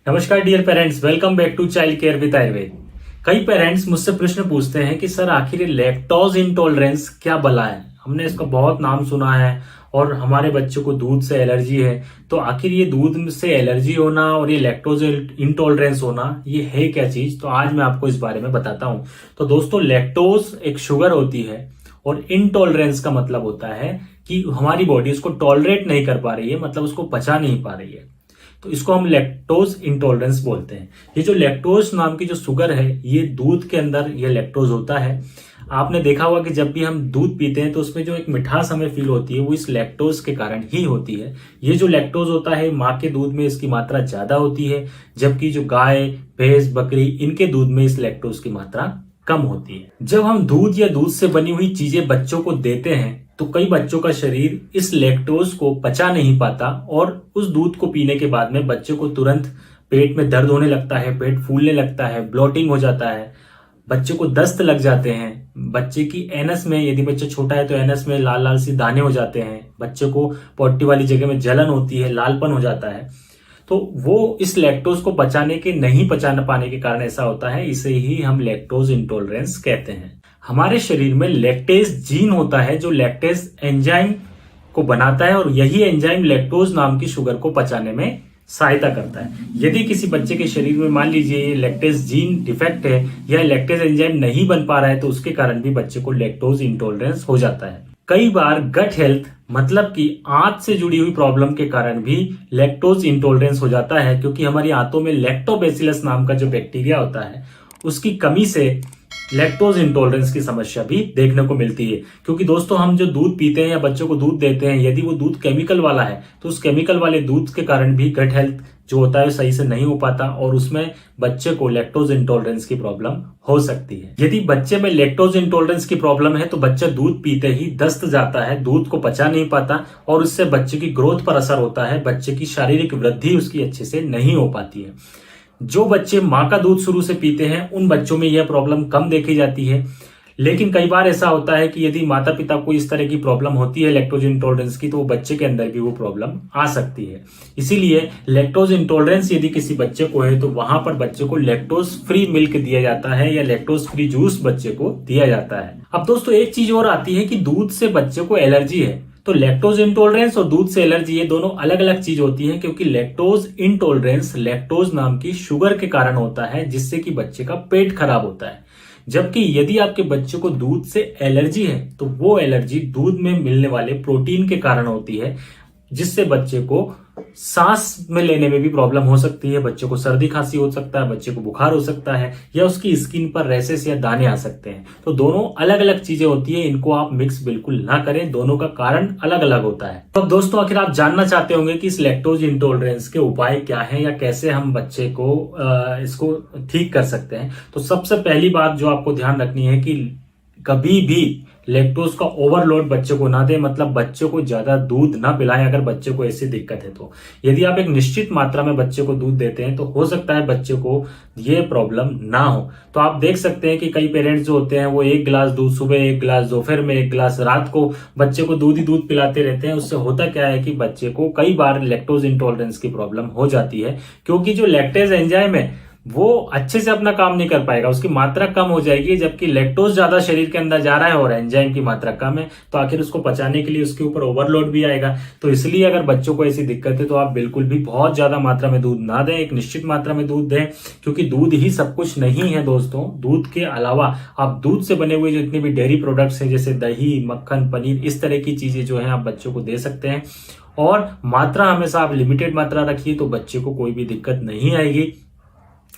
नमस्कार dear parents, welcome back to child care with Ayurveda. कई parents मुझसे प्रश्न पूछते हैं कि सर आखिर ये लैक्टोज इंटॉलरेंस क्या बला है। हमने इसका बहुत नाम सुना है और हमारे बच्चों को दूध से एलर्जी है, तो आखिर ये दूध से एलर्जी होना और ये लैक्टोज इंटॉलरेंस होना ये है क्या चीज। तो आज मैं आपको इस बारे में बताता हूं। तो दोस्तों, लैक्टोज एक शुगर होती है और इंटॉलरेंस का मतलब होता है कि हमारी बॉडी उसको टॉलरेट नहीं कर पा रही है, मतलब उसको पचा नहीं पा रही है, तो इसको हम लैक्टोज इंटॉलरेंस बोलते हैं। ये जो लैक्टोज नाम की जो शुगर है, ये दूध के अंदर ये लैक्टोज होता है। आपने देखा होगा कि जब भी हम दूध पीते हैं तो उसमें जो एक मिठास हमें फील होती है वो इस लैक्टोज के कारण ही होती है। ये जो लैक्टोज होता है, माँ के दूध में इसकी मात्रा ज्यादा होती है, जबकि जो गाय, भैंस, बकरी, इनके दूध में इस लैक्टोज की मात्रा कम होती है। जब हम दूध या दूध से बनी हुई चीजें बच्चों को देते हैं तो कई बच्चों का शरीर इस लैक्टोज को पचा नहीं पाता और उस दूध को पीने के बाद में बच्चे को तुरंत पेट में दर्द होने लगता है, पेट फूलने लगता है, ब्लोटिंग हो जाता है, बच्चे को दस्त लग जाते हैं, बच्चे की एनस में, यदि बच्चा छोटा है तो एनस में लाल लाल सी दाने हो जाते हैं, बच्चे को पोटी वाली जगह में जलन होती है, लालपन हो जाता है। तो वो इस लैक्टोज को नहीं पचा पाने के कारण ऐसा होता है। इसे ही हम लैक्टोज इंटॉलरेंस कहते हैं। हमारे शरीर में लैक्टेज जीन होता है जो लैक्टेज एंजाइम को बनाता है और यही एंजाइम लैक्टोज नाम की शुगर को पचाने में सहायता करता है। यदि किसी बच्चे के शरीर में मान लीजिए ये लैक्टेज जीन डिफेक्ट है या लैक्टेज एंजाइम नहीं बन पा रहा है, तो उसके कारण भी बच्चे को लैक्टोज इंटॉलरेंस हो जाता है। कई बार गट हेल्थ मतलब कि आंत से जुड़ी हुई प्रॉब्लम के कारण भी लैक्टोज इंटॉलरेंस हो जाता है, क्योंकि हमारी आंतों में लैक्टोबैसिलस नाम का जो बैक्टीरिया होता है उसकी कमी से लैक्टोज इंटॉलरेंस की समस्या भी देखने को मिलती है। क्योंकि दोस्तों, हम जो दूध पीते हैं या बच्चों को दूध देते हैं, यदि वो दूध केमिकल वाला है तो उस केमिकल वाले दूध के कारण भी गट हेल्थ जो होता है सही से नहीं हो पाता और उसमें बच्चे को लैक्टोज इंटॉलरेंस की प्रॉब्लम हो सकती है। यदि बच्चे में लैक्टोज इंटॉलरेंस की प्रॉब्लम है तो बच्चा दूध पीते ही दस्त जाता है, दूध को पचा नहीं पाता और उससे बच्चे की ग्रोथ पर असर होता है, बच्चे की शारीरिक वृद्धि उसकी अच्छे से नहीं हो पाती है। जो बच्चे माँ का दूध शुरू से पीते हैं उन बच्चों में यह प्रॉब्लम कम देखी जाती है, लेकिन कई बार ऐसा होता है कि यदि माता पिता को इस तरह की प्रॉब्लम होती है लैक्टोज इंटॉलरेंस की, तो वो बच्चे के अंदर भी वो प्रॉब्लम आ सकती है। इसीलिए लैक्टोज इंटॉलरेंस यदि किसी बच्चे को है तो वहां पर बच्चे को लैक्टोज फ्री मिल्क दिया जाता है या लैक्टोज फ्री जूस बच्चे को दिया जाता है। अब दोस्तों, एक चीज और आती है कि दूध से बच्चे को एलर्जी है। तो लैक्टोज इंटॉलरेंस और दूध से एलर्जी ये दोनों अलग अलग चीज होती हैं, क्योंकि लैक्टोज इंटॉलरेंस लैक्टोज नाम की शुगर के कारण होता है जिससे कि बच्चे का पेट खराब होता है। जबकि यदि आपके बच्चे को दूध से एलर्जी है तो वो एलर्जी दूध में मिलने वाले प्रोटीन के कारण होती है, जिससे बच्चे को सांस में लेने में भी प्रॉब्लम हो सकती है, बच्चे को सर्दी खांसी हो सकता है, बच्चे को बुखार हो सकता है या उसकी स्किन पर रैशेस या दाने आ सकते हैं। तो दोनों अलग अलग चीजें होती है, इनको आप मिक्स बिल्कुल ना करें, दोनों का कारण अलग अलग होता है। तो दोस्तों, आखिर आप जानना चाहते होंगे कि इस लैक्टोज इंटॉलरेंस के उपाय क्या है या कैसे हम बच्चे को इसको ठीक कर सकते हैं। तो सबसे पहली बात जो आपको ध्यान रखनी है कि कभी भी लैक्टोज का ओवरलोड बच्चे को ना दे, मतलब बच्चे को ज्यादा दूध ना पिलाएं। अगर बच्चे को ऐसी दिक्कत है तो यदि आप एक निश्चित मात्रा में बच्चे को दूध देते हैं तो हो सकता है बच्चे को ये प्रॉब्लम ना हो। तो आप देख सकते हैं कि कई पेरेंट्स जो होते हैं वो 1 गिलास दूध सुबह, 1 गिलास दोपहर में, 1 गिलास रात को बच्चे को दूध ही दूध पिलाते रहते हैं। उससे होता क्या है कि बच्चे को कई बार लैक्टोज इंटॉलरेंस की प्रॉब्लम हो जाती है, क्योंकि जो लैक्टेज एंजाइम है वो अच्छे से अपना काम नहीं कर पाएगा, उसकी मात्रा कम हो जाएगी, जबकि लैक्टोज ज्यादा शरीर के अंदर जा रहा है और एंजाइम की मात्रा कम है, तो आखिर उसको पचाने के लिए उसके ऊपर ओवरलोड भी आएगा। तो इसलिए अगर बच्चों को ऐसी दिक्कत है तो आप बिल्कुल भी बहुत ज्यादा मात्रा में दूध ना दें, एक निश्चित मात्रा में दूध दें, क्योंकि दूध ही सब कुछ नहीं है दोस्तों। दूध के अलावा आप दूध से बने हुए जितने भी डेयरी प्रोडक्ट्स हैं जैसे दही, मक्खन, पनीर, इस तरह की चीजें जो है आप बच्चों को दे सकते हैं। और मात्रा हमेशा आप लिमिटेड मात्रा रखिए तो बच्चे को कोई भी दिक्कत नहीं आएगी।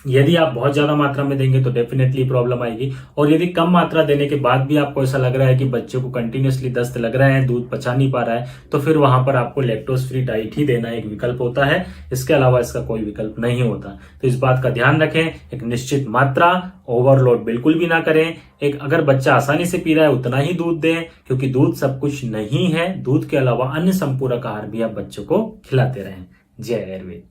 यदि आप बहुत ज्यादा मात्रा में देंगे तो डेफिनेटली प्रॉब्लम आएगी, और यदि कम मात्रा देने के बाद भी आपको ऐसा लग रहा है कि बच्चे को कंटिन्यूअसली दस्त लग रहा है, दूध पचा नहीं पा रहा है, तो फिर वहां पर आपको लैक्टोज फ्री डाइट ही देना एक विकल्प होता है। इसके अलावा इसका कोई विकल्प नहीं होता। तो इस बात का ध्यान रखें, एक निश्चित मात्रा, ओवरलोड बिल्कुल भी ना करें। एक अगर बच्चा आसानी से पी रहा है उतना ही दूध दें, क्योंकि दूध सब कुछ नहीं है। दूध के अलावा अन्य संपूरक आहार भी आप बच्चों को खिलाते रहें। जय आयुर्वेद।